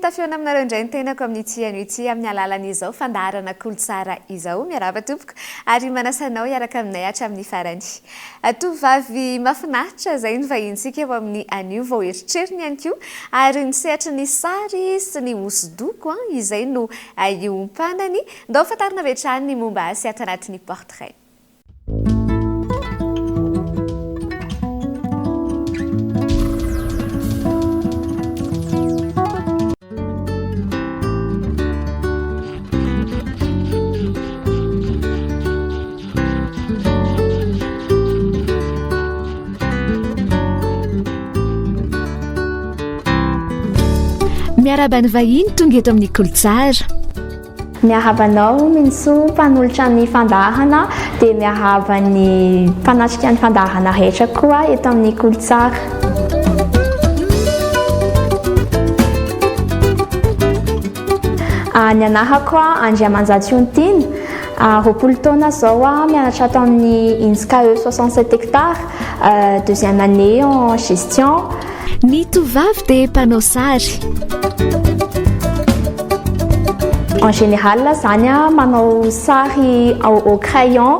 tafiona aminareo indray ny tenako amin'ny itiano ity amin'ny alalan'izao fandaharana kolotsara izao miarahaba tompoko ary manasanao hiaraka aminay atra amin'ny farany tovavy mahafinaritra izay ny vahinintsika eo amin'ny anio vao eritreriny ihany koa ary nisehatra ny sary sy ny hosodoko izay no iompandany ndao fantarina vetrany ny momba azy ato anatin'ny portrait. Miarabany vahiny tonga eto amin'ny kolotsara. Miarabanao minso mpanolotra ny fandahana dia miarabany mpanatrika ny fandahana rehetra koa eto amin'ny kolotsara. Ny anarako Andriamanjady Ontiny, roapolo taona zao mianatra ato amin'ny INSCAE 67 hectares, deuxième année en gestion. Ny tovavy dia mpanao sary. En général, zany manao sary au crayon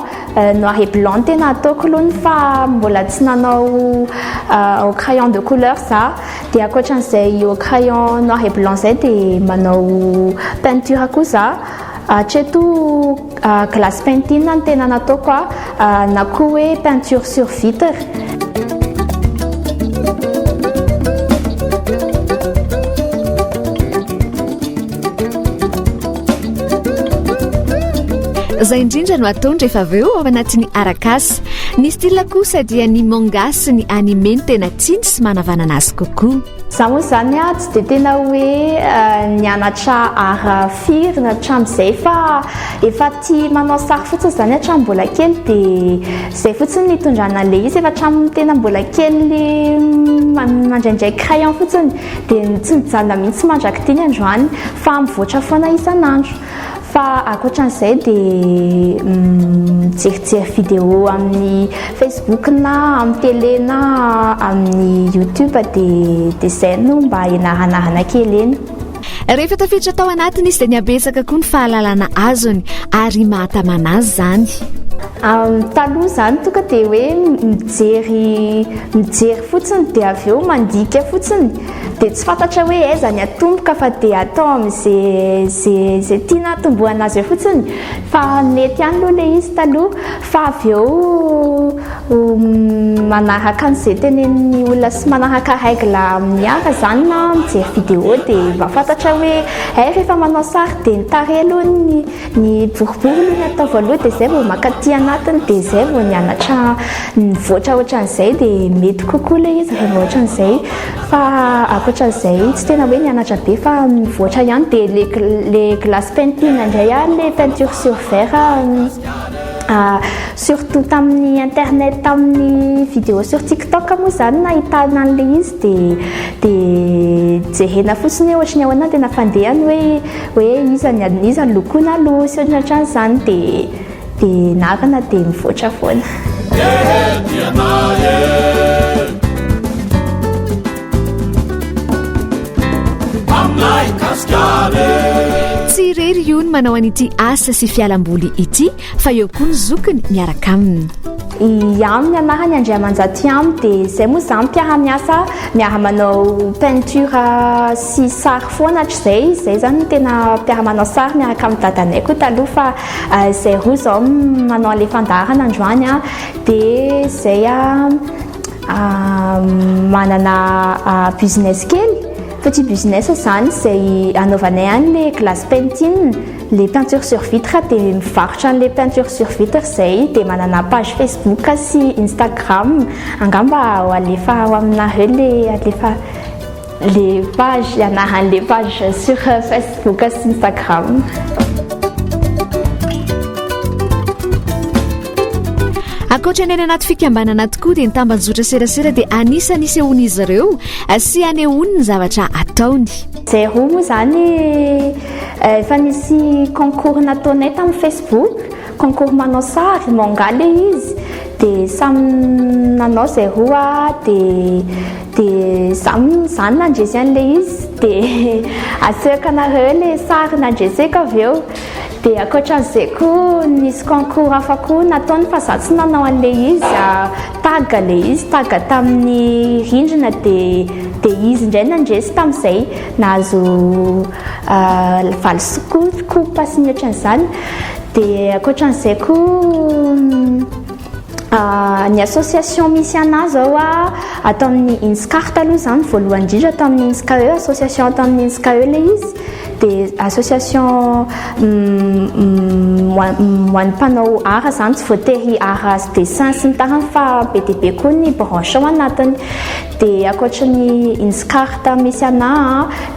noir et blanc tena ataoko aloha fa mbola tsy nanao au crayon de couleur za. Dia ankoatran'izay au crayon noir et blanc zay dia manao peinture koa za. Hatreto glace painting no tena nataoko na koa hoe peinture sur vitre. Zay indrindra no ataony rehefa avy eo ao anatin'ny arakasa. Ny style kosa dia ny manga sy ny anime no tena tiany sy manavanana azy kokoa. Za moa zany tsy dia tena hoe nianatra art firy na hatramin'izay fa efa tia manao sary fotsiny zany hatramin'ny mbola kely dia izay fotsiny nitondrana ilay izy efa hatramin'ny tena mbola kely mandraindray crayon fotsiny dia tsy mijanona mihitsy mandrakitiny androany fa mivoatra foana isan'andro. Fa ankoatran'izay dia mijerijery vidéo amin'ny Facebook na amin'ny télé na amin'ny YouTube dia izay no mba hianaranarana kely eny. Rehefa tafiditra tao anatiny izy dia niabetsaka koa ny fahalalana azony ary mahatamana azy zany. Taloha zany tonga dia hoe mijery fotsiny dia avy eo mandika fotsiny dia tsy fantatra hoe aiza ny atomboka fa dia atao amin'izay tiana atombohana azy eo fotsiny fa mety ihany aloha ilay izy taloha fa avy eo manaraka an'izay tenenin'ny olona sy manaraka règle amin'ny ara zany na mijery vidéo dia mba fantatra hoe rehefa manao sary dia nitare aloha ny boribory no ataovy aloha dia izay vao makaty anatiny dia izay vao nianatra nivoatra ohatran'izay dia mety kokoa ilay izy rehefa ohatran'izay fa ankoatran'izay tsy tena hoe nianatra be fa nivoatra ihany dia les glace painting indray les peintures sur verre surtout tamin'ny internet tamin'ny vidéo sur TikTok moa zany nahitana an'ilay izy dia jerena fotsiny ohatrany ahoana tena fandehany hoe iza ny lokona aloha sy ohatran'izany dia narana dia mivoatra foana. Tsy irery io ny manao an'ity asa sy fialamboly ity fa eo koa ny zokiny miaraka aminy. Ihany ny anarany Andriamanjady ihany dia izay moa zany mpiara-miasa miara-manao peinture sy sary foana hatr'izay zany tena mpiara-manao sary miaraka amin'ny dadanay koa taloha fa izay roa izao manao ilay fandaharana androany dia izay manana business kely. Petit business zany izay anaovanay any les glace painting, les peintures sur vitre dia mivarotra an'ilay peinture sur vitre izay dia manana page Facebook sy Instagram angamba alefa ao aminareo les pages anaran'ilay page sur Facebook sy Instagram. ankoatra ny any anaty fikambanana tokoa dia nitambanjotra serasera dia anisany sehoan'izy ireo sy anehoany ny zavatra ataony. Zay roa moa zany efa nisy concours nataonay tamin'ny Facebook, concours manao sary manga le izy dia samy nanao zay roa dia samy zany nandresy an'le izy dia asekanareo le sary nandreseko avy eo. Dia ankoatran'izay koa nisy concours hafa koa nataony fa za tsy nanao an'le izy taga le izy taga tamin'ny rindrina dia izy indray nandresy tamin'izay nahazo valosikopa sy ny ohatran'izany. Dia ankoatran'izay koa ny association misy ana zao atao amin'ny INSCART aloha zany voalohany indrindra atao amin'ny INSCAE, association atao amin'ny INSCAE le izy dia association ho an'ny mpanao art zany tsy voatery art dessin sy ny tariny fa be dia be koa ny branche ao anatiny. Dia ankoatran'ny INSCART misy ana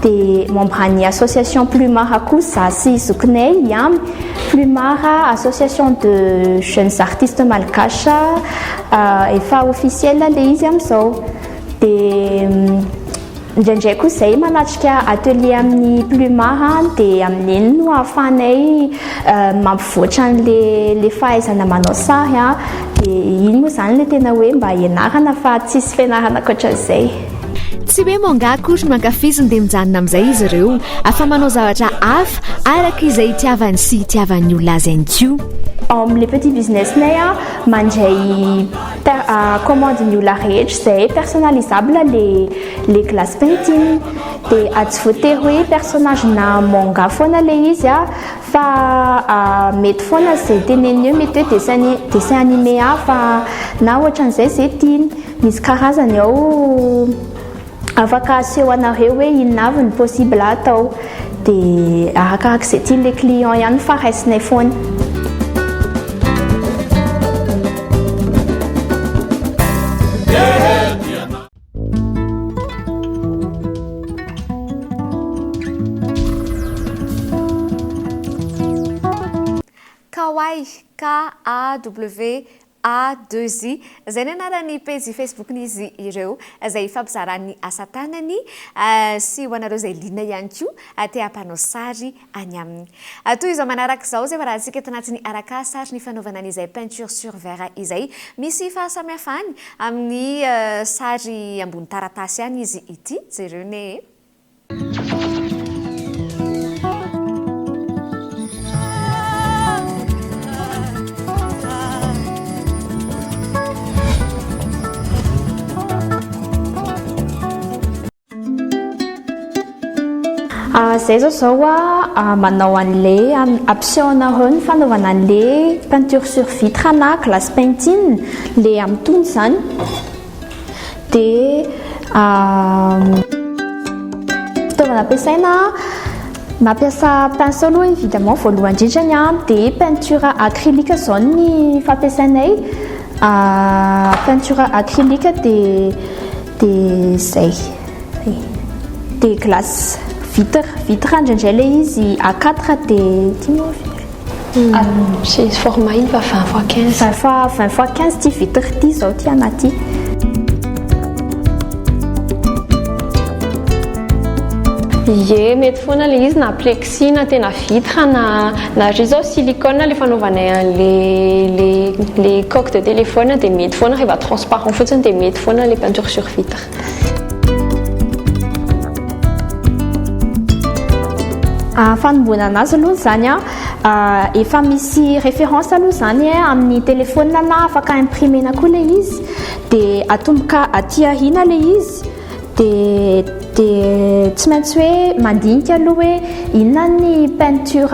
dia membre ny association Plumard koa za sy zokinay iamy. Plumard association de jeunes artistes malgaches efa officiel le izy amin'izao. Dia indraindray koa izay manatrika atelier amin'ny Plumard dia amin'iny no ahafahanay mampivoatra an'le fahaizana manao sary dia iny moa izany le tena hoe mba ianarana fa tsisy fianarana ankoatran'izay. Tsy hoe manga akory no mankafiziny dia mijanona amin'izay izy ireo afa manao zavatra hafa araka izay itiavany sy itiavan'ny olona azy ihany koa. Amin'ilay petit business-nay mandray commande ny olona rehetra izay personnalisable le glace painting dia tsy voatery hoe personnage na manga foana le izy fa mety foana izay teneny eo mety hoe dessin animé fa na ohatran'izay izay tiany. Misy karazany ao afaka aseho anareo hoe inona avy ny possible atao dia arakarak'izay tian'ilay client ihany fa raisinay foana. Kawaii KAWA2I zay ny anarany page Facebook-n'izy ireo izay fampizarany asa tanany sy ho anareo izay liana ihany koa te hampanao sary any aminy. Toy izao manaraka izao izay varahantsika eto anatin'ny araka sary ny fanaovana an'izay peinture sur verre izay misy fahasamihafany amin'ny sary ambony taratasy ihany izy ity jereo ne. Zay zao manao an'le ampisehoanareo ny fanaovana an'le peinture sur vitre na glace painting le amin'ny tony zany. Dia fitaovana ampiasaina mampiasa pinceau aloha évidemment voalohany indrindrany dia peinture acrylique zao ny fampiasainay. Peinture acrylique dia zay dia glace vitre indraindray le izy A4 dia c'est format iny fa 20x15 ty vitre ty zao ty anaty. Ie mety foana le izy na plexi na tena vitre na ry zao silicone le fanaovanay le coque de téléphone dia mety foana rehefa transparent fotsiny dia mety foana le peinture sur vitre. Fanomboana anazy aloha zany efa misy référence aloha zany amin'ny téléphone na afaka imprimena koa le izy dia atomboka aty aoriana le izy dia tsy maintsy hoe mandinika aloha hoe inona ny peinture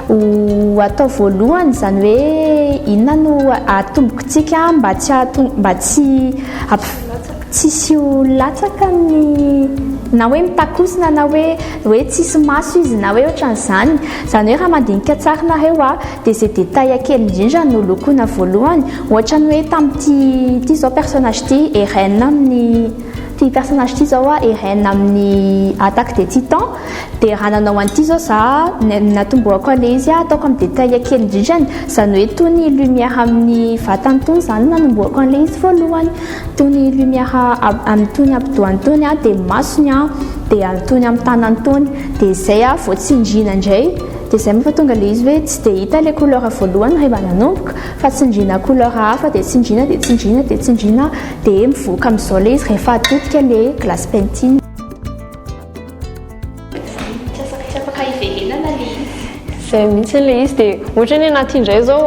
ho atao voalohany zany hoe inona no atombokontsika mba tsy ho latsaka na hoe mitakosina na hoe tsisy maso izy na hoe ohatran'izany. Zany hoe raha mandinika tsara nareo dia izay détail kely indrindra no lokoina voalohany ohatrany hoe tamin'ity zao personnage ty reine amin'ny ty personnage ty zao a Irène amin'ny Attaque des Titans dia raha nanao an'ity zao za natomboako an'ilay izy ataoko amin'ny détail kely indrindrany zany hoe toy ny lumière amin'ny vatany tony zany nanomboako an'ilay izy voalohany toy ny lumière amin'ny ampidoany tony dia masony dia antony amin'ny tanany tony dia izay vao tsindriana indray dia izay mafa tonga ilay izy hoe tsy dia hita ilay couleur voalohany rehefa nanomboka fa tsindriana couleur hafa dia tsindriana dia tsindriana dia tsindriana dia mivoaka amin'izao ilay izy rehefa atodika ilay glace pentine. Izay mihitsy ilay izy dia ohatra ny anaty indray zao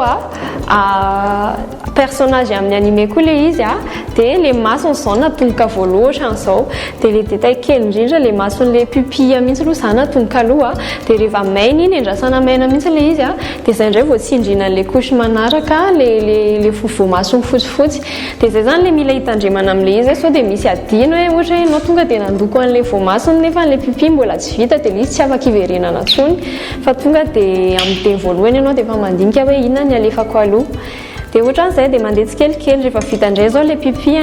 personnage amin'ny animé koa ilay izy dia ilay masony izao natomboka voalohatra an'izao dia ilay détail kely indrindra ilay mason'ilay pupille mihitsy aloha izany natomboka aloha dia rehefa maina iny endrasana maina mihitsy ilay izy dia izay indray vao tsindriana ilay couche manaraka ilay voamasony fotsifotsy dia izay zany ilay mila hitandremana amin'ilay izy sao dia misy adino hoe ohatra hoe ianao tonga dia nandoko an'ilay voamasony nefa ilay pupille mbola tsy vita dia ilay izy tsy afaka hiverenana intsony fa tonga dia amin'ny teny voalohany ianao dia efa mandinika hoe inona ny alefako aloha dia ohatra n'izay dia mandeha tsikelikely rehefa vita indray zao ilay pupille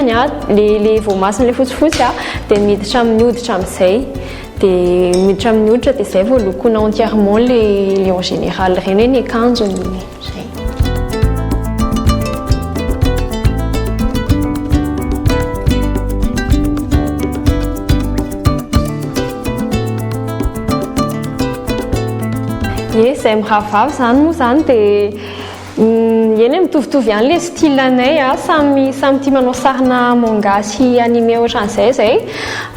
ilay voamasiny ilay fotsifotsy dia miditra amin'ny hoditra amin'izay dia miditra amin'ny hoditra dia izay vao lokona entièrement ilay en général ireny ny akanjony izay. Izay mirahavavy zany moa zany dia eny mitovitovy ihany ilay style anay samy tia manao sarina manga sy animé ohatran'izay zay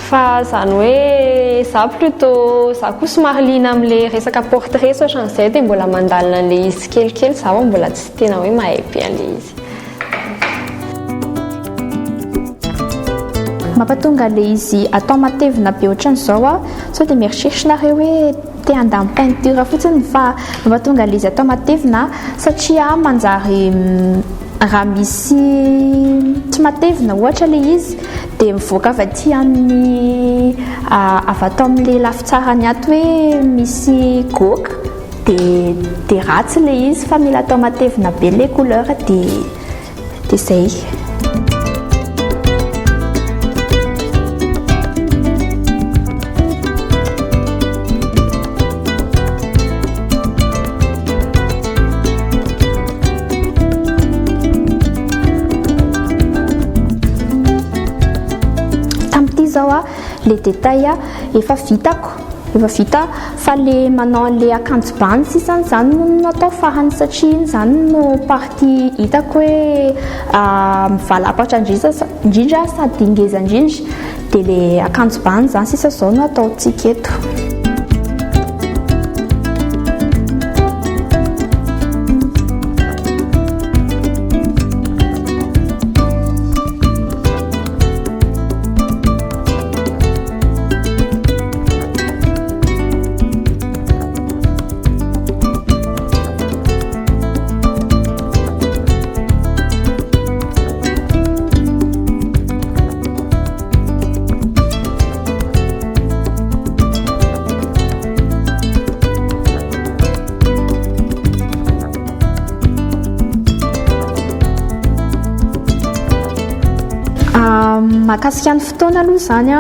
fa zany hoe za plutôt za koa somary liana amin'ilay resaka portrait ohatran'izay dia mbola mandalina an'ilay izy kelikely za mbola tsy tena hoe mahay be an'ilay izy. Mampatonga ilay izy atao matevina be ohatran'izao sao dia mieritreritrareo hoe te handany peinture fotsiny fa mampatonga ilay izy atao matevina satria manjary raha misy tsy matevina ohatra ilay izy dia mivoaka avy aty amin'ny avy atao amin'ilay lafitsarany ato hoe misy goaka dia ratsy ilay izy fa mila atao matevina be ilay couleur dia izay. Les détails efa vita fa le manao le akanjo bany sisany zany no natao farany satria iny zany no partie hitako hoe mivalapatra indrindra sady ngeza indrindra dia le akanjo bany zany sisa zao no ataontsika eto. Mahakasika ny fotoana aloha zany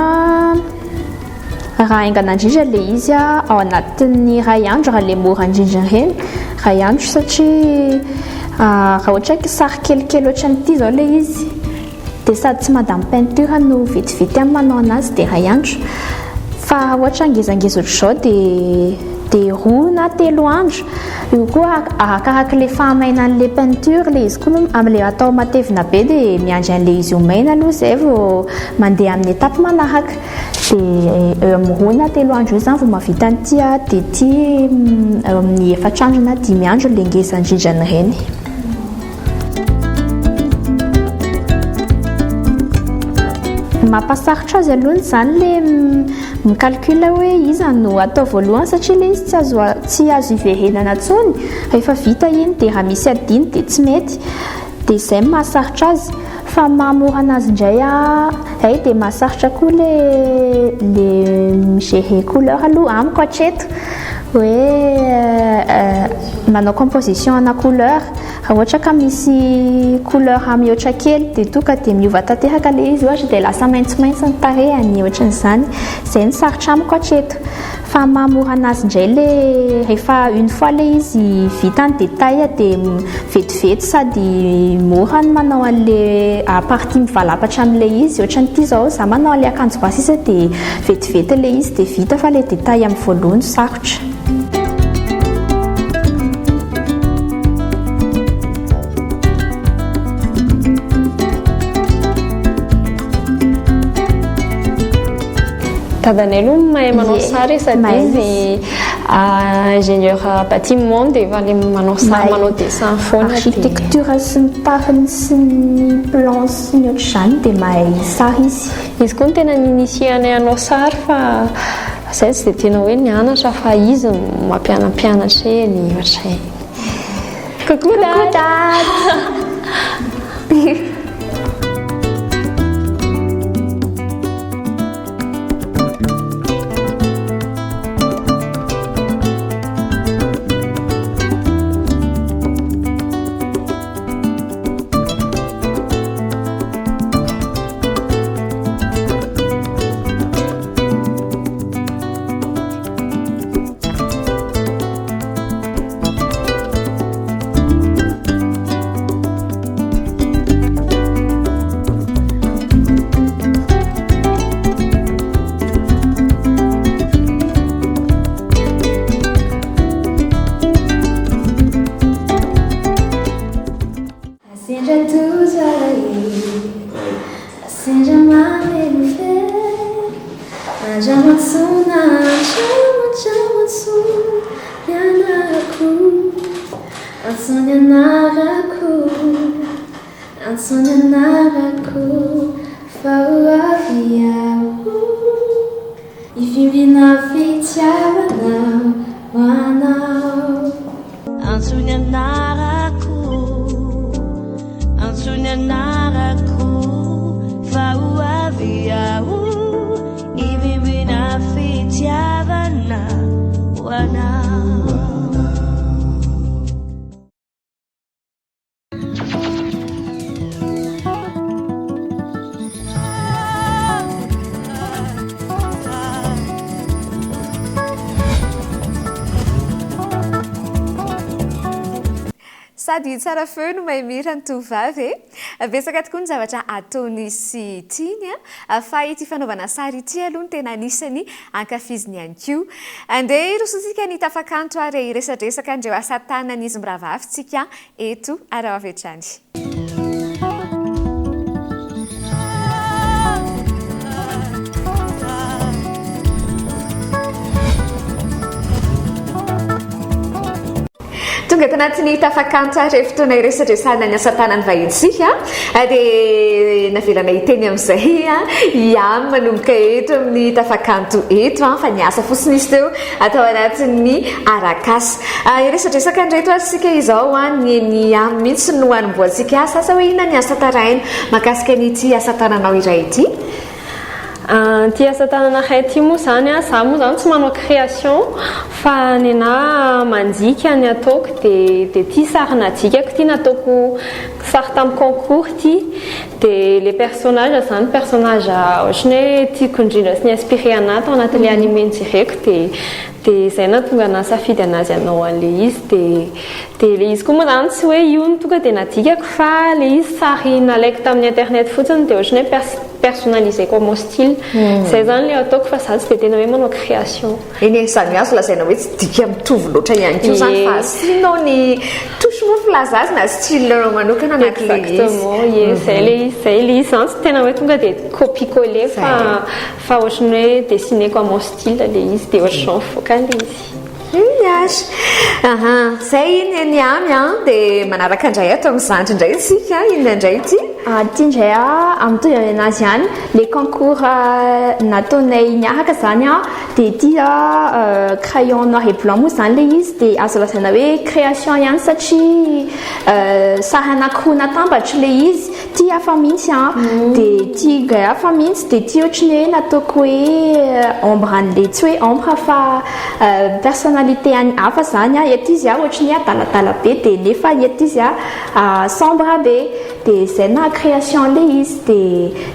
raha aingana indrindra ilay izy ao anatin'ny iray andro raha ilay mora indrindra ireny iray andro satria raha ohatra hoe sary kelikely ohatran'ity zao ilay izy dia sady tsy mandany peinture no vitivity amin'ny manao anazy dia iray andro fa ohatra ngezangeza ohatr'izao dia roa na telo andro io koa arakaraka ilay fahamainan'ilay peinture ilay izy koa amin'ilay atao matevina be dia miandry an'ilay izy ho maina aloha izay vao mandeha amin'ny etapy manaraka dia eo amin'ny roa na telo andro io zany vao mahavita an'ity dia ity eo amin'ny 4 andro na 5 andro ilay ngeza indrindrany ireny. Mampasarotra azy alohany zany ilay micalcule hoe iza no atao voalohany satria ilay izy tsy azo hiverenana intsony rehefa vita iny dia raha misy adiny dia tsy mety dia izay mahasarotra azy fa mahamora anazy indray dia mahasarotra koa ilay migerer couleur aloha amiko hatreto hoe manao composition ana couleur raha ohatra ka misy couleur mihoatra kely dia tonga dia miova tanteraka ilay izy ohatra dia lasa maitsomaitso ny tarehany ohatran'izany izay ny sarotra amiko hatreto fa mahamora anazy indray ilay rehefa une fois ilay izy vita ny détail dia vetivety sady mora ny manao an'ilay partie mivalapatra amin'ilay izy ohatran'ity zao za manao an'ilay akanjo ba sisa dia vetivety ilay izy dia vita fa ilay détail amin'ny voalohany sarotra. Dadanay aloha mahay manao sary sady izy ingénieur bâtiment dia efa ilay manao sary manao dessin foana architecture sy ny tariny sy ny plan sy ny ohatr'izany dia mahay sary izy koa no tena ninitianay hanao sary fa izay tsy dia tena hoe nianatra fa izy mampianampianatra eny ohatray. Coucou dad. Sady tsara feo no mahay mihira ny tovavy betsaka tokoa ny zavatra ataony sy tiany fa ity fanaovana sary ity aloha ny tena anisany ankafiziny ihany koa. Andeha irosontsika ny tafakanto ary iresadresaka andreo asa tanan'izy miravavintsika eto ary ao avy hatrany. Tonga tanatin'ny tafakanto ary fotoana iresadresana ny asa tanany vahintsika dia navelana iteny amin'izay ihany manomboka eto amin'ny tafakanto eto fa ny asa fotsiny izy teo atao anatin'ny arakasa. Iresadresaka andreto atsika izao ny amin'ny mihitsy no hanomboantsika asa asa hoe inona ny asa taraina makasika n'ity asa tananao iray ity. Ty asa tanana haity moa zany za moa zany tsy manao création fa ny ana mandika ny ataoko dia ty sary nadikako ty nataoko sary tamin'ny concours ty dia le personnage zany personnage ohatrany hoe tiako indrindra sy ny inspiré anahy tao anatin'ilay animé njereko dia izay nahatonga anahy safidy anazy anao an'ilay izy dia le izy koa moa zany tsy hoe io no tonga dia nadikako fa le izy sary nalaiko tamin'ny internet fotsiny dia ohatrany hoe personnaliseko mon style izay zany le ataoko fa za tsy dia tena hoe manao création. Eny izany azo lazaina hoe tsy dika mitovy loatra ihany koa zany fa sinao ny touche mo filaza azy na style manokana anak'ilay izy. Exactement, zay le izy zany tsy tena hoe tonga dia copie-coller fa ohatrany hoe dessineko à mon style le izy dia ohatrany mivoaka le izy. Zay ny amy dia manaraka indray ato amin'izandry indray isika inona indray ity ty indray amin'ny anazy ihany le concours nataonay niaraka zany dia ty crayon noir et blanc moa zany le izy dia azo lazaina hoe création ihany satria sary anankiroa natambatra le izy ty hafa mihitsy dia ty gay hafa mihitsy dia ty ohatrany hoe nataoko hoe ombre an'le tsy hoe ombre fa personnalisé personnalité hafa zany eto izy ohatry ny adaladala be dia nefa eto izy sombre be dia zay na création le izy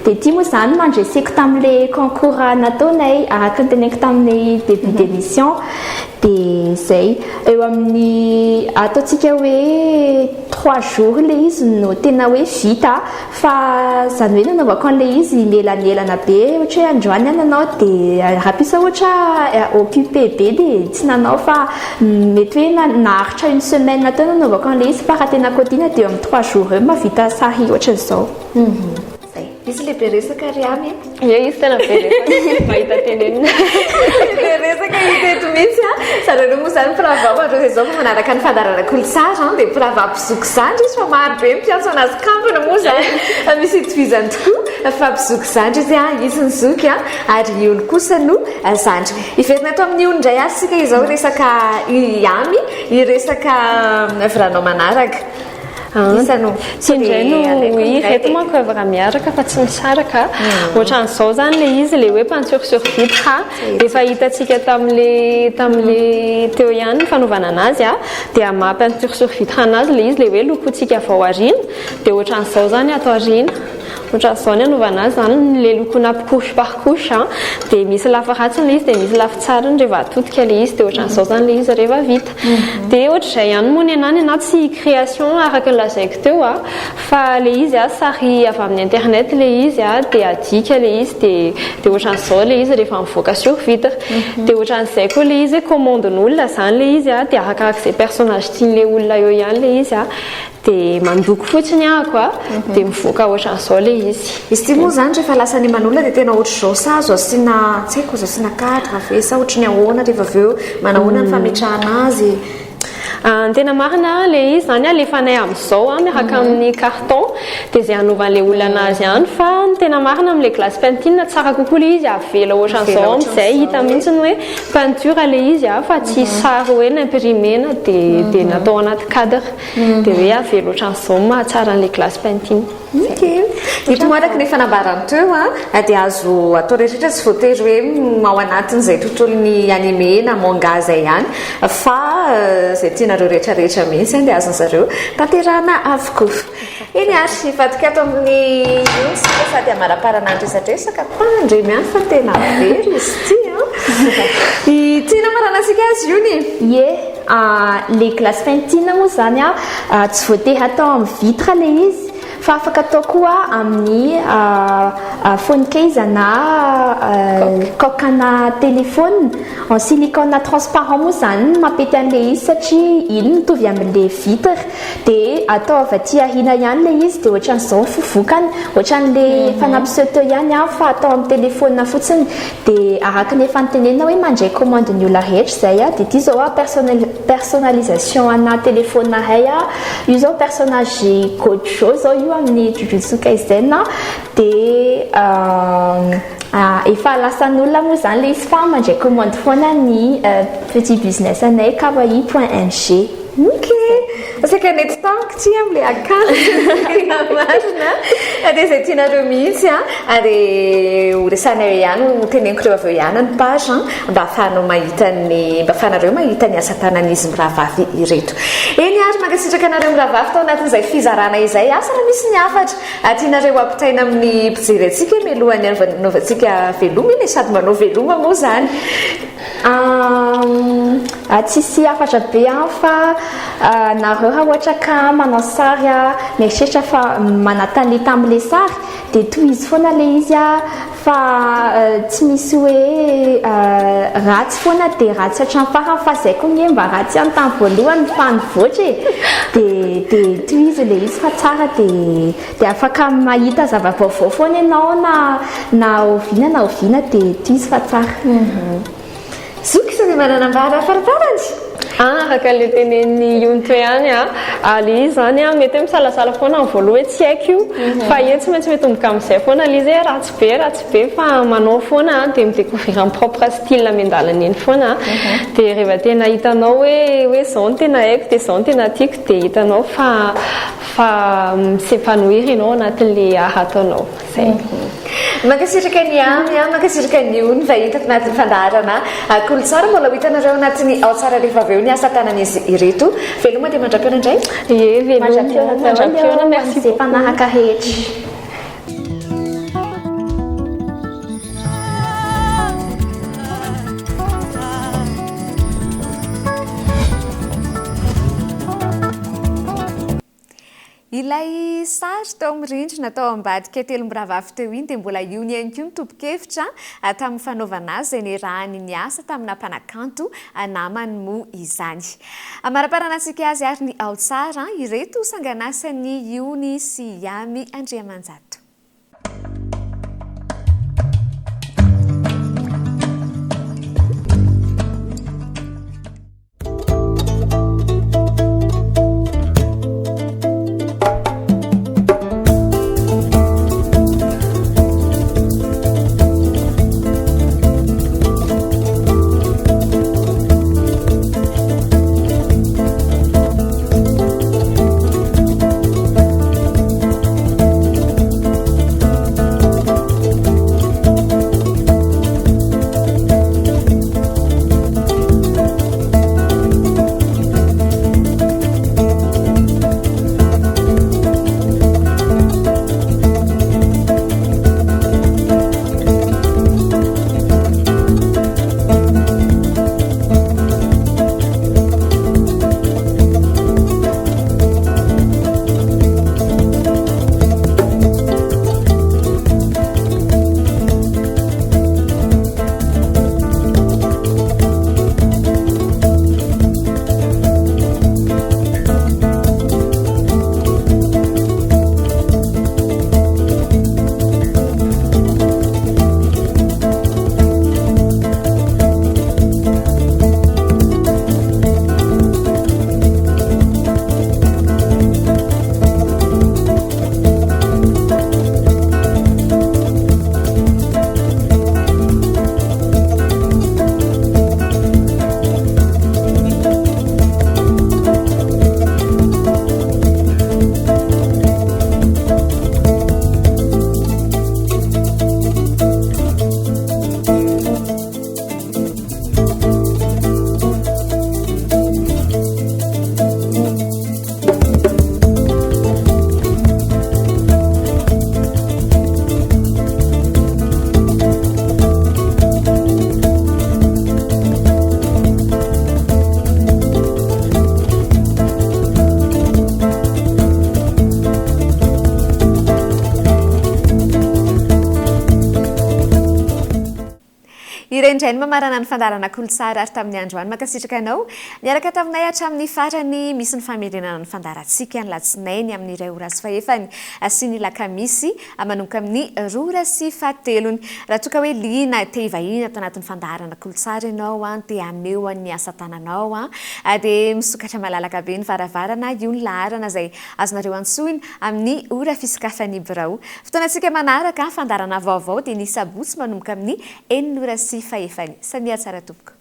dia tia moa zany mandreseko tamin'le concours nataonay araka ny teneniko tamin'ny début d'émission dia zay eo amin'ny ataontsika hoe 3 jours le izy no tena hoe vita fa zany hoe nanaovako an'le izy melanelana be ohatra hoe androany any anao dia rapisa ohatra occupé be dia tsy nanao fa mety hoe naharitra une semaine natao nanaovako an'le izy fa raha tena continue dia eo amin'ny 3 jours eo mavita sary ohatra zao. Izy lehibe resaka ry any izy tena be resaka mahita tenenina le resaka hita eto mihitsy zareo moa zany mpiravava andreo zao fa manaraka ny fandarana kolotsara dia mpiravapizoko zandry izy fa maro be mpiantso anazy kampana moa zany misy itovizany tokoa fa mpizoko zandry izy ny zoky ary iony kosa no zandry iverina ato amin'ny ony indray ary sika izao resaka iamy iresaka viranao manaraka tsy indray no ireto manko efa miaraka fa tsy misaraka ohatran'izao zany le izy le hoe peinture sur vitre efa hitantsika tamin'le teo ihany ny fanaovana anazy dia maha peinture sur vitre anazy le izy le hoe lokontsika vao arina dia ohatran'izao zany atao arina ohatran'izao ny anaovana azy zany le lokona couche par couche dia misy lafa ratsy le izy dia misy lafa tsara ny rehefa atodika le izy dia ohatran'izao zany le izy rehefa vita dia ohatr'izay ihany moa ny anany anaty création araka lazaiko teo fa le izy sary avy amin'ny internet le izy dia adika le izy dia ohatran'izao le izy rehefa mivoaka sur vitre dia ohatran'izay koa le izy commandin'olona zany le izy dia arakarak'izay personnage tian'le olona eo ihany le izy dia mandoko fotsiny ahako dia mivoaka ohatran'izao le izy ty moa zany rehefa lasa ny manolona dia tena ohatra zao sa azo asiana tsy haiko azo asiana cadre ve sa ohatra ny ahoana rehefa avy eo manahoana ny fametrahana azy tena marina le izy zany alefanay amin'izao miaraka amin'ny carton dia zay anaovan'le olona azy ihany fa tena marina amin'le glace pentine tsara kokoa le izy avela ohatran'izao amin'izay hita mihitsy ny hoe peinture le izy fa tsy sary hoe n'imprimena dia natao anaty cadre dia hoe avela ohatran'izao mahatsara an'le glace pentine. Ito moaraka ny fanambarany teo dia azo atao rehetrarehetra tsy voatery hoe ao anatin'izay tontolony anime na manga zay ihany fa zay tianareo rehetrarehetra mihitsy dia azony zareo tanterahana avokoa. Eny ary vadika ato amin'ny sika sady amaraparana andresadresaka pandremy any fa tena very izy ty tiana marana sika azy io ny le glace pentine moa zany tsy voatery atao amin'ny vitre le izy fa afaka atao koa amin'ny phone case na coque-na téléphone en silicone transparent moa zany mapety an'le izy satria iny mitovy amin'le vitre dia atao avy aty aoriana ihany le izy dia ohatran'izao fofokany ohatran'le fanapiseuteo ihany fa atao amin'ny téléphone fotsiny dia araka ny efa nitenena hoe mandray commande ny olona rehetra zay dia ity zao personnalisation ana téléphone hay io zao personnage Gojo zao io amin'ny Jujutsu Kaisen dia efa lasan'olona moa zany le izy fa mandray commande foana ny petit business anay kawaii.ng. Saka nety tanko ty amin'le akanjo marina dia zay tianareo mihitsy ary horesanareo ihany teneniko reo avy eo ihany ny page mba ahafanareo mahita ny asa tanan'izy miravavy ireto. Eny ary mankasitraka anareo miravavy tao anatin'izay fizarana izay raha misy ny afatra tianareo ampitaina amin'ny mpijery antsika mialohany anaovantsika veloma iny sady manao veloma moa zany tsisy afatra be fa nareo raha ohatra ka manao sary mieritreritra fa manatany tamin'le sary dia toy izy foana le izy fa tsy misy hoe ratsy foana dia ratsy hatrany farany fa zay koa mie mba ratsy any tamin'ny voalohany fa nivoatra dia toy izy le izy fa tsara dia afaka mahita zava-baovao foana ianao na oviana dia toy izy fa tsara. Zoky sa dia manana mbara faratarany araka le tenen'ny onto ihany le izy zany mety hoe misalasala foana ny voaloha hoe tsy haiko io fa eny tsy maintsy mitomboka amin'izay foana le izy ratsy be fa manao foana dia midécouvrir en propre style miandalana eny foana dia rehefa tena hitanao hoe zao no tena haiko dia zao no tena tiako dia hitanao fa misepanohiry ianao anatin'le ataonao zay. Mankasiraka ny mankasiraka ny ony fa hitako anatin'ny fandaharana kolotsara mbola ho hitanareo anatin'ny ao tsara rehefa avy eo ny asa tanan'izy ireto veloma dia mandra-piona indray mandra-piona merci beaucoup mpanaraka rehetra. ilay sary tao amin'ny rindrina tao ambadika telom-biravavy teo iny dia mbola io ny ihany koa ny tobokevitra tamin'ny fanaovana azy izay niarahany ny asa tamina mpanakanto namany moa izany. Amaraparana antsika azy ary ny ao tsara ireto sanganasany Iony sy Yamy Andriamanjato. irendray ny mamarana ny fandarana kolotsara ary tamin'ny androany makasitraka anao miaraka taminay hatramin'ny farany misy ny famerenana ny fandarantsika ny latsinainy amin'ny iray ora sy fahefany sy ny lakamisy manomboka amin'ny 2:07 raha toka hoe liana te hivahiny ato anatin'ny fandarana kolotsara ianao te aneo ny asa tananao dia misokatra malalaka be ny varavarana io ny laharana izay azonareo antsoina amin'ny ora fisokafany birao fotoanantsika manaraka fandarana vaovao dia ny sabotsy manomboka amin'ny 4:00 samiha tsara tompoko.